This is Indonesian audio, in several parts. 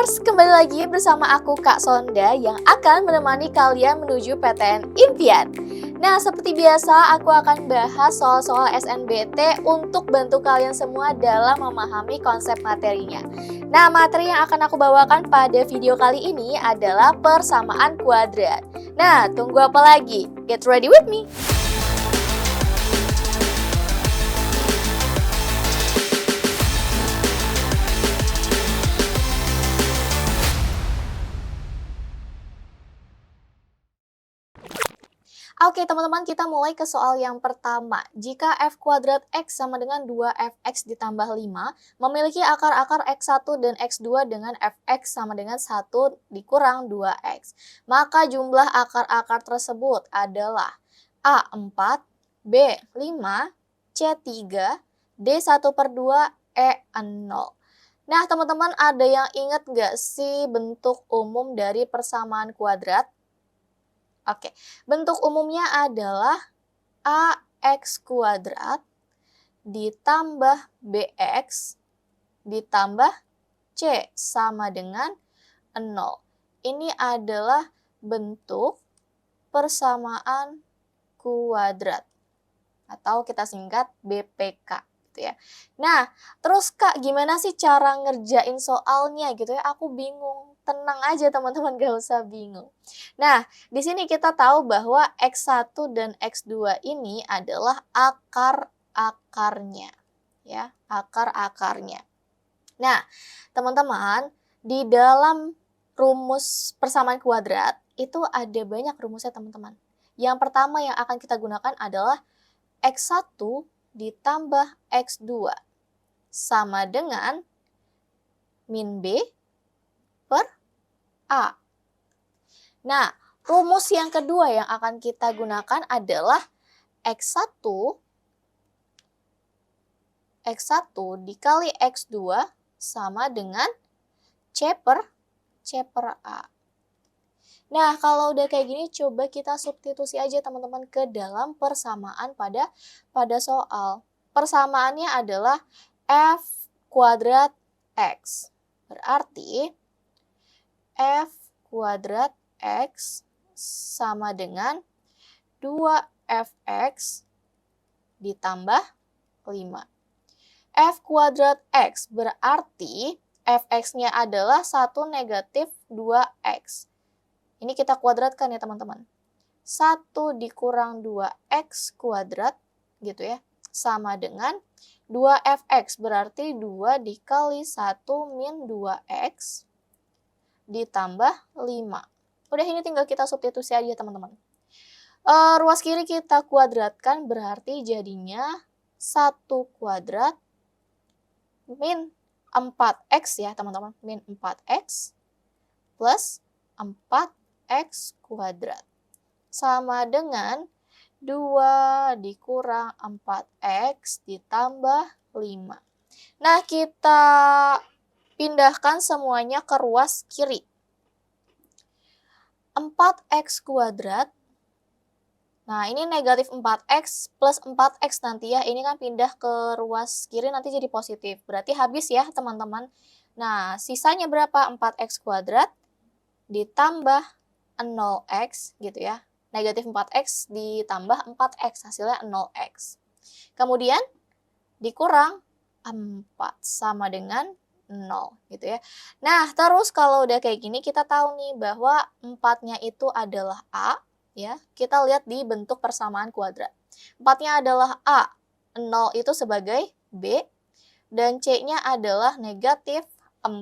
Lovers, kembali lagi bersama aku Kak Sonda yang akan menemani kalian menuju PTN Impian. Nah, seperti biasa aku akan bahas soal-soal SNBT untuk bantu kalian semua dalam memahami konsep materinya. Nah, materi yang akan aku bawakan pada video kali ini adalah persamaan kuadrat. Nah, tunggu apa lagi? Get ready with me! Oke teman-teman, kita mulai ke soal yang pertama. Jika f kuadrat x sama dengan 2fx ditambah 5, memiliki akar-akar x1 dan x2 dengan fx sama dengan 1 dikurang 2x. Maka jumlah akar-akar tersebut adalah A4, B5, C3, D1/2, E0. Nah teman-teman, ada yang ingat nggak sih bentuk umum dari persamaan kuadrat? Oke, bentuk umumnya adalah AX kuadrat ditambah BX ditambah C sama dengan 0. Ini adalah bentuk persamaan kuadrat atau kita singkat BPK gitu ya. Nah, terus Kak, gimana sih cara ngerjain soalnya gitu ya? Aku bingung. Tenang aja teman-teman, gak usah bingung. Nah, di sini kita tahu bahwa X1 dan X2 ini adalah akar-akarnya, ya, akar-akarnya. Nah, teman-teman, di dalam rumus persamaan kuadrat itu ada banyak rumusnya teman-teman. Yang pertama yang akan kita gunakan adalah X1 ditambah X2 sama dengan min B per A. Nah, rumus yang kedua yang akan kita gunakan adalah X1 dikali X2 sama dengan C per A. Nah, kalau udah kayak gini, coba kita substitusi aja teman-teman ke dalam persamaan pada soal. Persamaannya adalah F kuadrat X. Berarti F kuadrat X sama dengan 2Fx ditambah 5. F kuadrat X berarti Fx-nya adalah 1 negatif 2X. Ini kita kuadratkan ya teman-teman. 1 dikurang 2X kuadrat gitu ya. Sama dengan 2Fx berarti 2 dikali 1 min 2X ditambah 5. Udah, ini tinggal kita substitusi aja teman-teman. Ruas kiri kita kuadratkan berarti jadinya 1 kuadrat min 4x ya teman-teman. Min 4x plus 4x kuadrat. Sama dengan 2 dikurang 4x ditambah 5. Nah, kita pindahkan semuanya ke ruas kiri. 4x kuadrat. Nah, ini negatif 4x plus 4x nanti ya. Ini kan pindah ke ruas kiri nanti jadi positif. Berarti habis ya teman-teman. Nah, sisanya berapa? 4x kuadrat ditambah 0x gitu ya. Negatif 4x ditambah 4x, hasilnya 0x. Kemudian dikurang 4 sama dengan 0 gitu ya. Nah, terus kalau udah kayak gini kita tahu nih bahwa 4-nya itu adalah A ya. Kita lihat di bentuk persamaan kuadrat. 4-nya adalah A, 0 itu sebagai B, dan C-nya adalah negatif 4.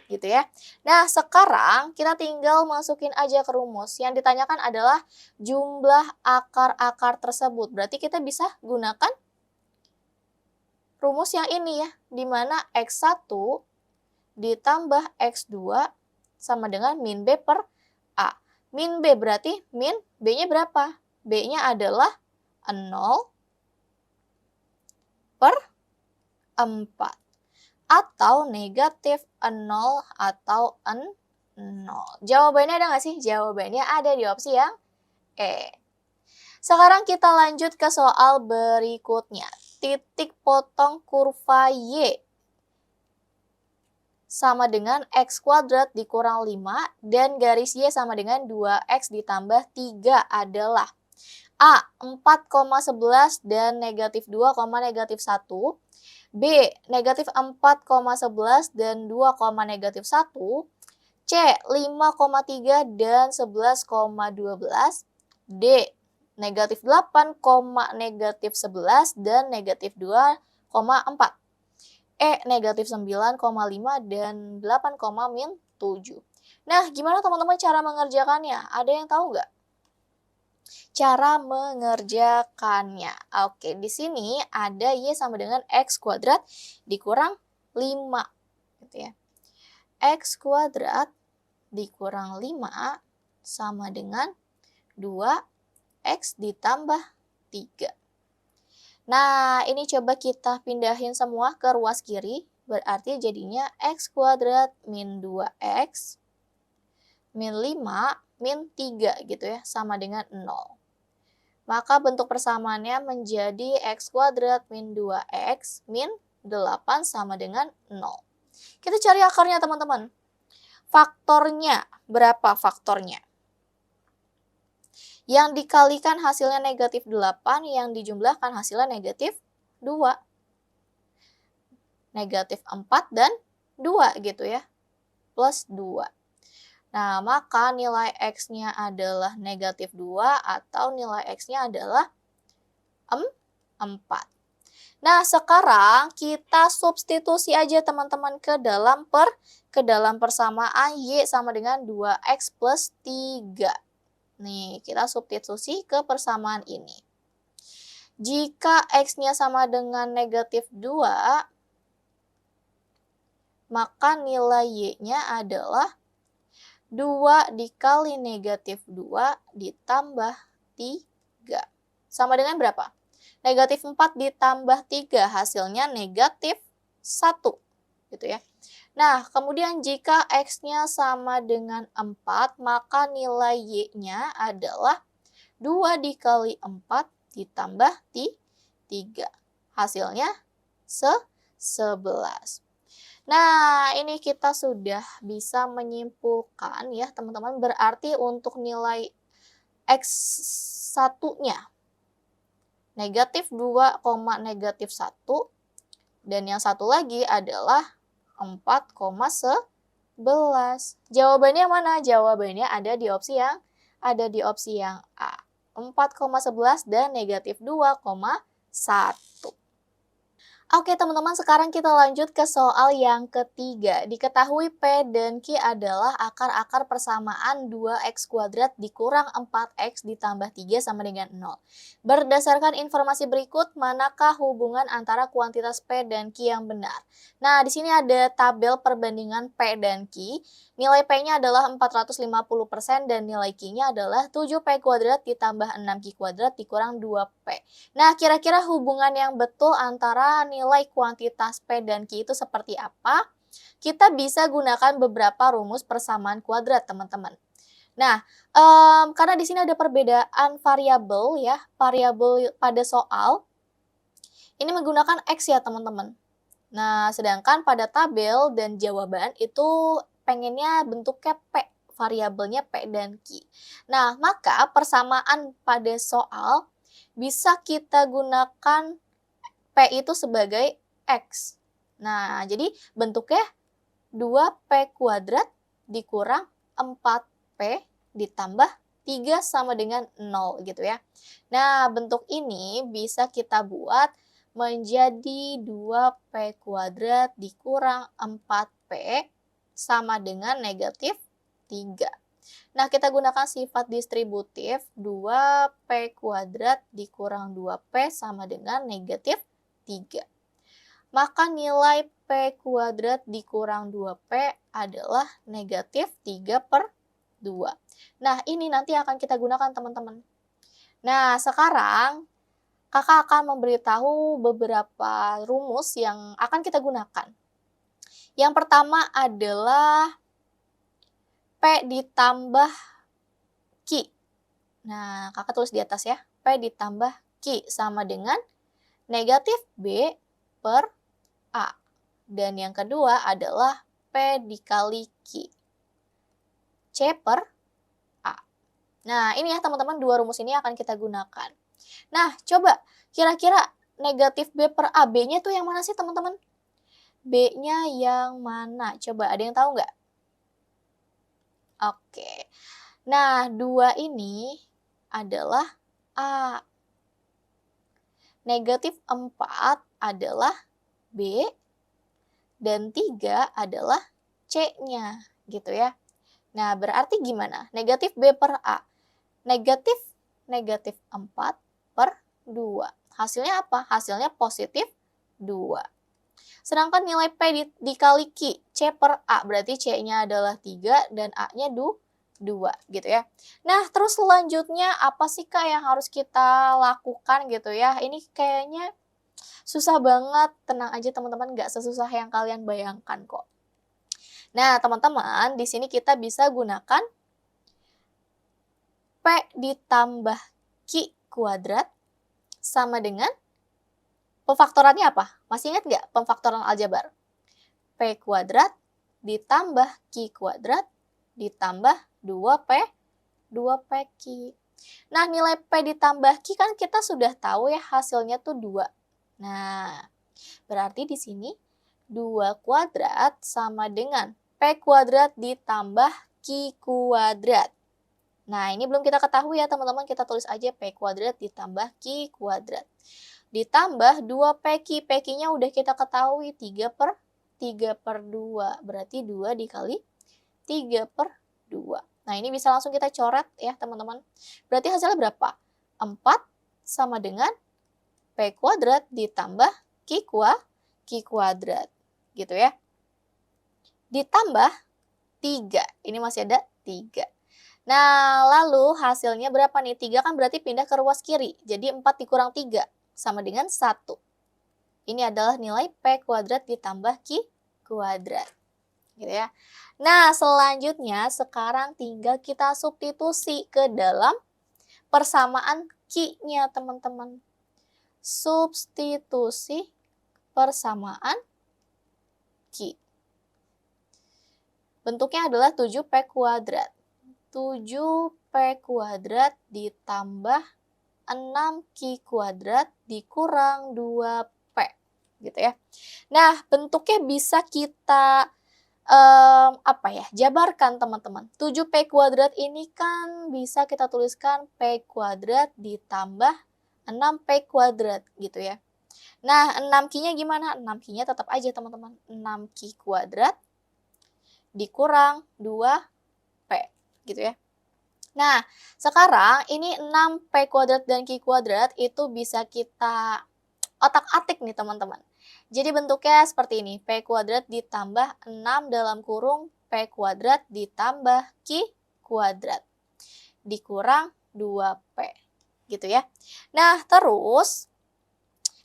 Gitu ya. Nah, sekarang kita tinggal masukin aja ke rumus. Yang ditanyakan adalah jumlah akar-akar tersebut. Berarti kita bisa gunakan rumus yang ini ya, di mana X1 ditambah X2 sama dengan min B per A. Min B berarti min B-nya berapa? B-nya adalah 0 per 4. Atau negatif 0 atau 0. Jawabannya ada nggak sih? Jawabannya ada di opsi yang E. Sekarang kita lanjut ke soal berikutnya. Titik potong kurva Y. sama dengan X kuadrat dikurang 5 dan garis Y sama dengan 2X ditambah 3 adalah A. 4,11 dan negatif 2, negatif 1. B. Negatif 4,11 dan 2, negatif 1. C. 5,3 dan 11,12. D. Negatif 8, negatif 11 dan negatif 2,4. E. Negatif 9,5 dan 8, min 7. Nah, gimana teman-teman cara mengerjakannya? Ada yang tahu nggak? Cara mengerjakannya. Oke, di sini ada Y sama dengan X kuadrat dikurang 5. Gitu ya. X kuadrat dikurang 5 sama dengan 2X ditambah 3. Nah, ini coba kita pindahin semua ke ruas kiri. Berarti jadinya X kuadrat min 2X min 5 min 3 gitu ya, sama dengan 0. Maka bentuk persamaannya menjadi X kuadrat min 2X min 8 sama dengan 0. Kita cari akarnya teman-teman. Faktornya, berapa faktornya? Yang dikalikan hasilnya negatif 8, yang dijumlahkan hasilnya negatif 2. Negatif 4 dan 2 gitu ya, plus 2. Nah, maka nilai X-nya adalah negatif 2 atau nilai X-nya adalah 4. Nah, sekarang kita substitusi aja teman-teman ke dalam persamaan Y sama dengan 2X plus 3. Nih, kita substitusi ke persamaan ini. Jika X-nya sama dengan negatif 2, maka nilai Y-nya adalah 2 dikali negatif 2 ditambah 3. Sama dengan berapa? Negatif 4 ditambah 3 hasilnya negatif 1. Gitu ya. Nah, kemudian jika X-nya sama dengan 4, maka nilai Y-nya adalah 2 dikali 4 ditambah 3. Hasilnya 11. Nah, ini kita sudah bisa menyimpulkan ya teman-teman, berarti untuk nilai X1-nya negatif 2, negatif 1, dan yang satu lagi adalah 4,11. Jawabannya mana? Jawabannya ada di opsi yang A. 4,11 dan negatif 2,1. Oke teman-teman, sekarang kita lanjut ke soal yang ketiga. Diketahui P dan Q adalah akar-akar persamaan 2X kuadrat dikurang 4X ditambah 3 sama dengan 0. Berdasarkan informasi berikut, manakah hubungan antara kuantitas P dan Q yang benar? Nah, di sini ada tabel perbandingan P dan Q. Nilai P-nya adalah 450% dan nilai Q-nya adalah 7P kuadrat ditambah 6Q kuadrat dikurang 2P. Nah, kira-kira hubungan yang betul antara nilai kuantitas P dan Q itu seperti apa? Kita bisa gunakan beberapa rumus persamaan kuadrat, teman-teman. Nah, karena di sini ada perbedaan variabel ya, variabel pada soal, ini menggunakan X ya, teman-teman. Nah, sedangkan pada tabel dan jawaban itu pengennya bentuknya P, variabelnya P dan Q. Nah, maka persamaan pada soal bisa kita gunakan P itu sebagai X. Nah, jadi bentuknya 2P kuadrat dikurang 4P ditambah 3 sama dengan 0 gitu ya. Nah, bentuk ini bisa kita buat menjadi 2P kuadrat dikurang 4P sama dengan negatif 3. Nah, kita gunakan sifat distributif 2P kuadrat dikurang 2P sama dengan negatif 3. Maka nilai P kuadrat dikurang 2P adalah negatif 3/2. Nah, ini nanti akan kita gunakan teman-teman. Nah, sekarang kakak akan memberitahu beberapa rumus yang akan kita gunakan. Yang pertama adalah P ditambah Q. Nah, kakak tulis di atas ya. P ditambah Q sama dengan negatif B per A. Dan yang kedua adalah P dikali Q. C per A. Nah, ini ya teman-teman, dua rumus ini akan kita gunakan. Nah, coba kira-kira negatif B per A, B-nya tuh yang mana sih teman-teman? B-nya yang mana? Coba ada yang tahu nggak? Oke. Nah, 2 ini adalah A. Negatif 4 adalah B. Dan 3 adalah C-nya. Gitu ya. Nah, berarti gimana? Negatif B per A. Negatif 4 per 2. Hasilnya apa? Hasilnya positif 2. Sedangkan nilai P dikali Q, C per A, berarti C-nya adalah 3 dan A-nya 2, gitu ya. Nah, terus selanjutnya apa sih Kak yang harus kita lakukan gitu ya? Ini kayaknya susah banget, tenang aja teman-teman, nggak sesusah yang kalian bayangkan kok. Nah, teman-teman, di sini kita bisa gunakan P ditambah Q kuadrat sama dengan pemfaktorannya apa? Masih ingat nggak pemfaktoran aljabar? P kuadrat ditambah Q kuadrat ditambah 2P Q. Nah, nilai P ditambah Q kan kita sudah tahu ya hasilnya tuh 2. Nah, berarti di sini 2 kuadrat sama dengan P kuadrat ditambah Q kuadrat. Nah, ini belum kita ketahui ya teman-teman, kita tulis aja P kuadrat ditambah Q kuadrat. Ditambah 2PQ, PQ-nya udah kita ketahui 3 per 2, berarti 2 dikali 3 per 2. Nah, ini bisa langsung kita coret ya teman-teman. Berarti hasilnya berapa? 4 sama dengan P kuadrat ditambah Q kuadrat, gitu ya. Ditambah 3, ini masih ada 3. Nah, lalu hasilnya berapa nih? 3 kan berarti pindah ke ruas kiri. Jadi 4 dikurang 3 sama dengan 1. Ini adalah nilai P kuadrat ditambah Q kuadrat. Gitu ya. Nah, selanjutnya sekarang tinggal kita substitusi ke dalam persamaan Q-nya, teman-teman. Substitusi persamaan Q. Bentuknya adalah 7P kuadrat. 7P kuadrat ditambah 6Q kuadrat dikurang 2P. Gitu ya. Nah, bentuknya bisa kita jabarkan teman-teman. 7P kuadrat ini kan bisa kita tuliskan P kuadrat ditambah 6P kuadrat gitu ya. Nah, 6Q-nya gimana? 6Q-nya tetap aja teman-teman. 6Q kuadrat dikurang 2P gitu ya. Nah, sekarang ini 6P kuadrat dan Q kuadrat itu bisa kita otak-atik nih teman-teman. Jadi bentuknya seperti ini, P kuadrat ditambah 6 dalam kurung P kuadrat ditambah Q kuadrat dikurang 2P gitu ya. Nah, terus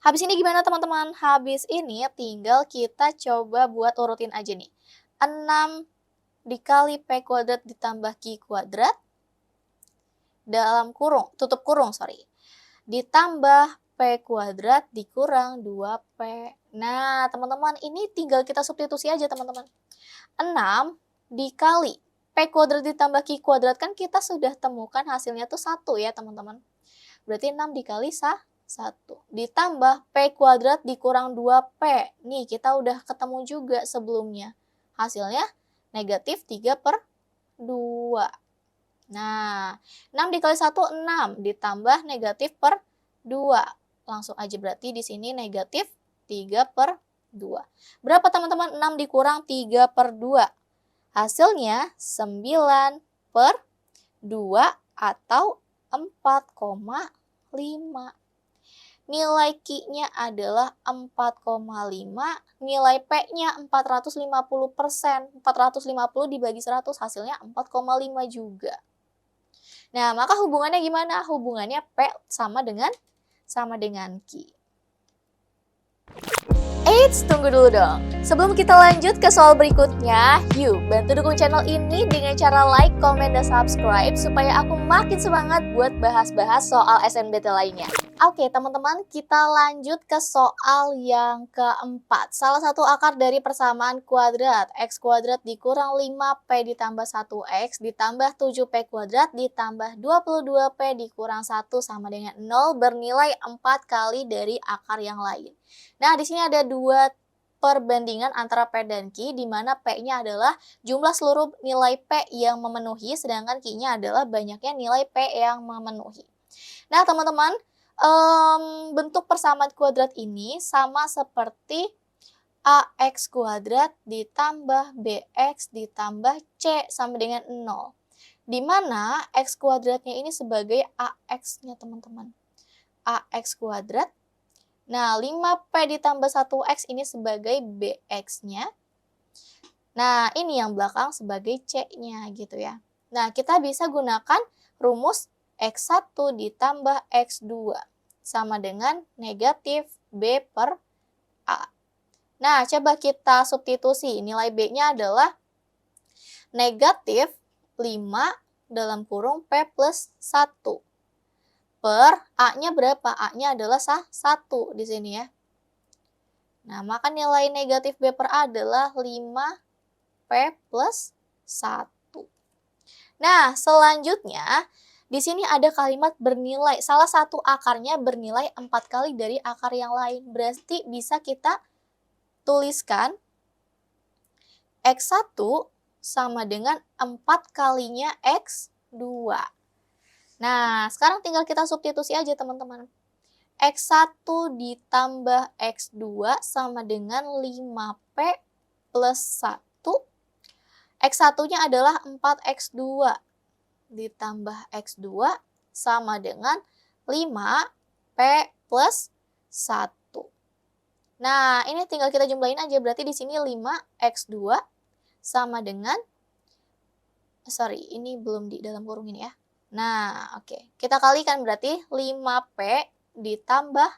habis ini gimana teman-teman? Habis ini tinggal kita coba buat urutin aja nih. 6 dikali P kuadrat ditambah Q kuadrat dalam kurung, tutup kurung, ditambah P kuadrat dikurang 2P. Nah, teman-teman, ini tinggal kita substitusi aja, teman-teman. 6 dikali P kuadrat ditambah Q kuadrat, kan kita sudah temukan hasilnya tuh 1 ya, teman-teman. Berarti 6 dikali 1. Ditambah P kuadrat dikurang 2P. Nih, kita udah ketemu juga sebelumnya. Hasilnya negatif 3 per 2. Nah, 6 dikali 1, 6. Ditambah negatif per 2. Langsung aja berarti di sini negatif 3 per 2. Berapa teman-teman? 6 dikurang 3 per 2. Hasilnya 9 per 2 atau 4,5. Nilai Q-nya adalah 4,5, nilai P-nya 450%. 450 dibagi 100 hasilnya 4,5 juga. Nah, maka hubungannya gimana? Hubungannya P sama dengan Q. Eits, tunggu dulu dong. Sebelum kita lanjut ke soal berikutnya, yuk bantu dukung channel ini dengan cara like, komen, dan subscribe supaya aku makin semangat buat bahas-bahas soal SNBT lainnya. Oke teman-teman, kita lanjut ke soal yang keempat. Salah satu akar dari persamaan kuadrat, x kuadrat dikurang 5p ditambah 1x ditambah 7p kuadrat ditambah 22p dikurang 1 sama dengan 0 bernilai 4 kali dari akar yang lain. Nah, di sini ada dua perbandingan antara P dan Q, di mana P-nya adalah jumlah seluruh nilai P yang memenuhi, sedangkan Q-nya adalah banyaknya nilai P yang memenuhi. Nah, teman-teman, bentuk persamaan kuadrat ini sama seperti AX kuadrat ditambah BX ditambah C sama dengan 0. Di mana X kuadratnya ini sebagai AX-nya, teman-teman. AX kuadrat. Nah, 5P ditambah 1X ini sebagai BX-nya. Nah, ini yang belakang sebagai C-nya gitu ya. Nah, kita bisa gunakan rumus X1 ditambah X2 sama dengan negatif B per A. Nah, coba kita substitusi. Nilai B-nya adalah negatif 5 dalam kurung P plus 1. Per A-nya berapa? A-nya adalah 1 di sini ya. Nah, maka nilai negatif B per A adalah 5P plus 1. Nah, selanjutnya, di sini ada kalimat bernilai, salah satu akarnya bernilai 4 kali dari akar yang lain. Berarti bisa kita tuliskan X1 sama dengan 4 kalinya X2. Nah, sekarang tinggal kita substitusi aja teman-teman. X1 ditambah X2 sama dengan 5P plus 1. X1-nya adalah 4X2 ditambah X2 sama dengan 5P plus 1. Nah, ini tinggal kita jumlahin aja. Berarti di sini 5X2 sama dengan, ini belum di dalam kurung ini ya. Nah, oke. Kita kalikan berarti 5P ditambah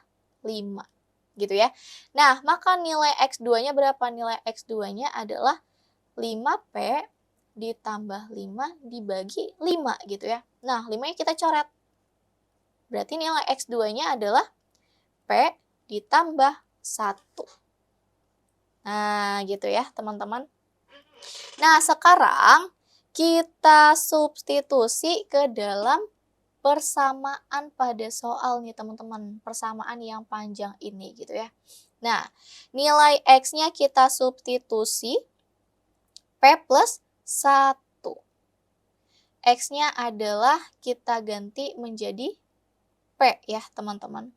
5. Gitu ya. Nah, maka nilai X2-nya berapa? Nilai X2-nya adalah 5P ditambah 5 dibagi 5 gitu ya. Nah, 5-nya kita coret. Berarti nilai X2-nya adalah P ditambah 1. Nah, gitu ya teman-teman. Nah, sekarang kita substitusi ke dalam persamaan pada soal nih teman-teman. Persamaan yang panjang ini gitu ya. Nah, nilai X-nya kita substitusi P plus 1. X-nya adalah kita ganti menjadi P ya teman-teman.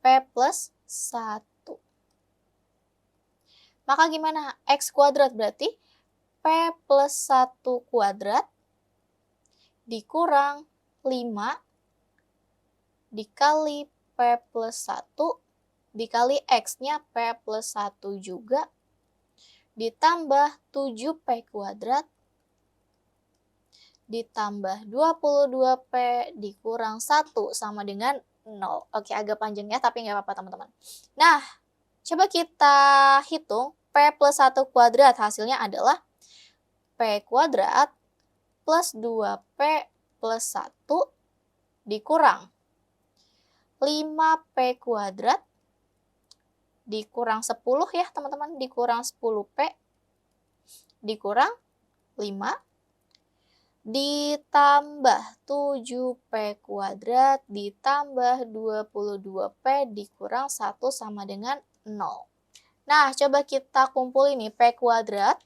P plus 1. Maka gimana? X kuadrat berarti P plus 1 kuadrat dikurang 5 dikali P plus 1 dikali X-nya P plus 1 juga ditambah 7P kuadrat ditambah 22P dikurang 1 sama dengan 0. Oke, agak panjang ya, tapi nggak apa-apa teman-teman. Nah, coba kita hitung P plus 1 kuadrat. Hasilnya adalah P kuadrat plus 2P plus 1 dikurang 5P kuadrat dikurang 10 ya teman-teman. Dikurang 10P dikurang 5 ditambah 7P kuadrat ditambah 22P dikurang 1 sama dengan 0. Nah, coba kita kumpulin nih P kuadrat.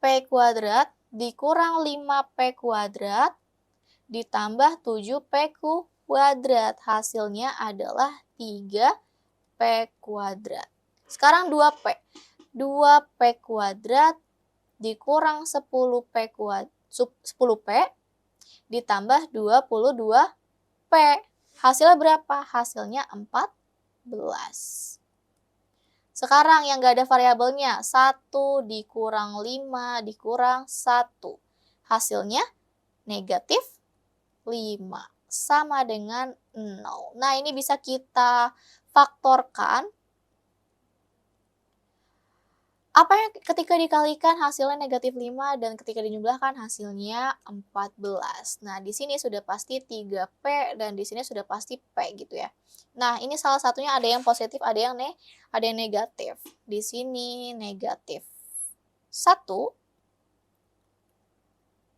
P kuadrat dikurang 5P kuadrat ditambah 7P kuadrat. Hasilnya adalah 3P kuadrat. Sekarang 2P. 2P kuadrat dikurang 10P kuadrat, 10P ditambah 22P. Hasilnya berapa? Hasilnya 14. Sekarang yang nggak ada variabelnya, 1 dikurang 5 dikurang 1. Hasilnya negatif 5. Sama dengan 0. Nah, ini bisa kita faktorkan. Apa yang ketika dikalikan hasilnya negatif 5 dan ketika dijumlahkan hasilnya 14. Nah, di sini sudah pasti 3P dan di sini sudah pasti P gitu ya. Nah, ini salah satunya ada yang positif, ada yang negatif. Di sini negatif 1.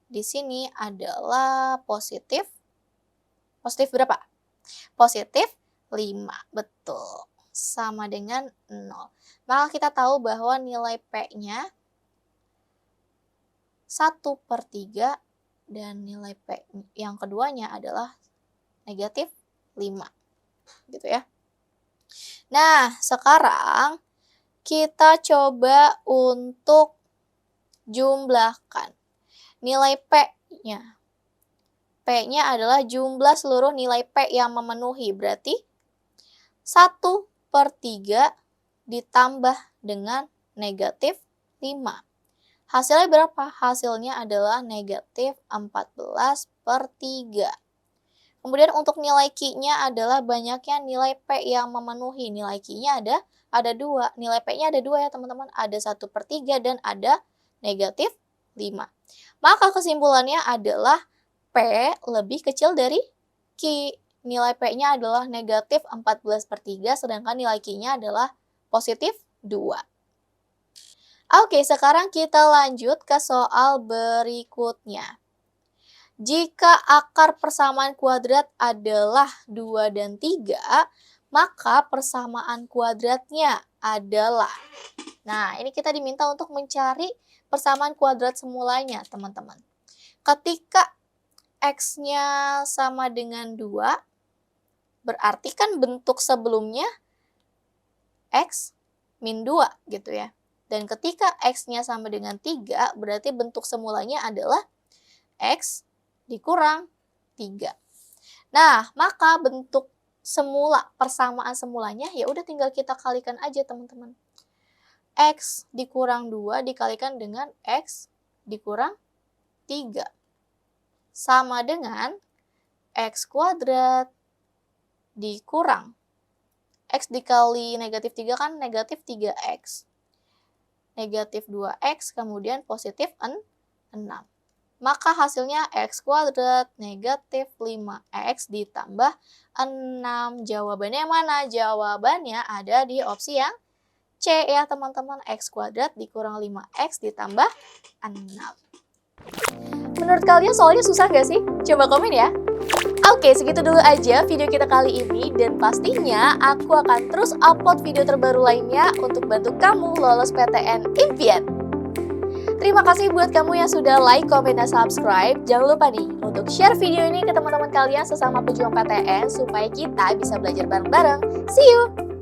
Di sini adalah positif. Positif berapa? Positif 5. Betul. Sama dengan 0. Maka kita tahu bahwa nilai P-nya 1/3 dan nilai P yang keduanya adalah negatif 5. Gitu ya. Nah, sekarang kita coba untuk jumlahkan nilai P-nya. P-nya adalah jumlah seluruh nilai P yang memenuhi. Berarti 1/3 ditambah dengan negatif 5. Hasilnya berapa? Hasilnya adalah negatif 14/3. Kemudian untuk nilai Q-nya adalah banyaknya nilai P yang memenuhi. Nilai Q-nya ada 2. Nilai P-nya ada 2 ya teman-teman. Ada 1/3 dan ada negatif 5. Maka kesimpulannya adalah P lebih kecil dari Q. Nilai P-nya adalah negatif 14/3, sedangkan nilai Q-nya adalah positif 2. Oke, sekarang kita lanjut ke soal berikutnya. Jika akar persamaan kuadrat adalah 2 dan 3, maka persamaan kuadratnya adalah. Nah, ini kita diminta untuk mencari persamaan kuadrat semulanya, teman-teman. Ketika X-nya sama dengan 2, berarti kan bentuk sebelumnya X min 2 gitu ya. Dan ketika X-nya sama dengan 3, berarti bentuk semulanya adalah X dikurang 3. Nah, maka bentuk semula, persamaan semulanya, ya udah tinggal kita kalikan aja teman-teman. X dikurang 2 dikalikan dengan X dikurang 3. Sama dengan X kuadrat dikurang X dikali negatif 3 kan negatif 3X. Negatif 2X kemudian positif 6. Maka hasilnya X kuadrat negatif 5X ditambah 6. Jawabannya mana? Jawabannya ada di opsi yang C ya teman-teman. X kuadrat dikurang 5X ditambah 6. Menurut kalian soalnya susah nggak sih? Coba komen ya. Oke, segitu dulu aja video kita kali ini dan pastinya aku akan terus upload video terbaru lainnya untuk bantu kamu lolos PTN Impian. Terima kasih buat kamu yang sudah like, komen, dan subscribe. Jangan lupa nih untuk share video ini ke teman-teman kalian sesama pejuang PTN supaya kita bisa belajar bareng-bareng. See you!